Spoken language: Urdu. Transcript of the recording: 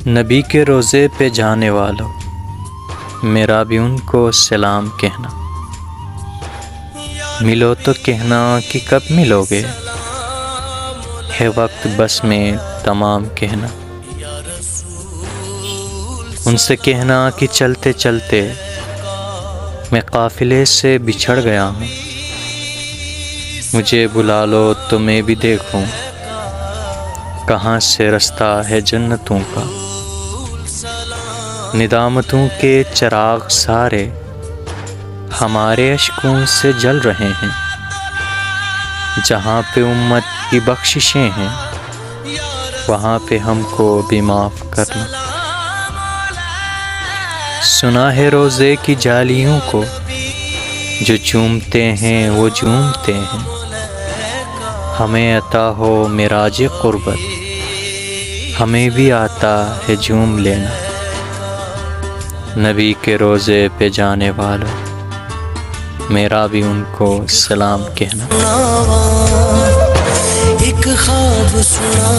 نبی کے روزے پہ جانے والوں، میرا بھی ان کو سلام کہنا۔ ملو تو کہنا کہ کب ملو گے، ہے وقت بس میں تمام کہنا۔ ان سے کہنا کہ چلتے چلتے میں قافلے سے بچھڑ گیا ہوں، مجھے بلا لو تو میں بھی دیکھوں کہاں سے رستہ ہے جنتوں کا۔ ندامتوں کے چراغ سارے ہمارے اشکوں سے جل رہے ہیں، جہاں پہ امت کی بخششیں ہیں وہاں پہ ہم کو بھی معاف کرنا۔ سنا ہے روزے کی جالیوں کو، جو چومتے ہیں وہ جومتے ہیں، ہمیں عطا ہو معراج قربت، ہمیں بھی آتا ہے جوم لینا۔ نبی کے روزے پہ جانے والوں، میرا بھی ان کو سلام کہنا۔ ایک خواب سنا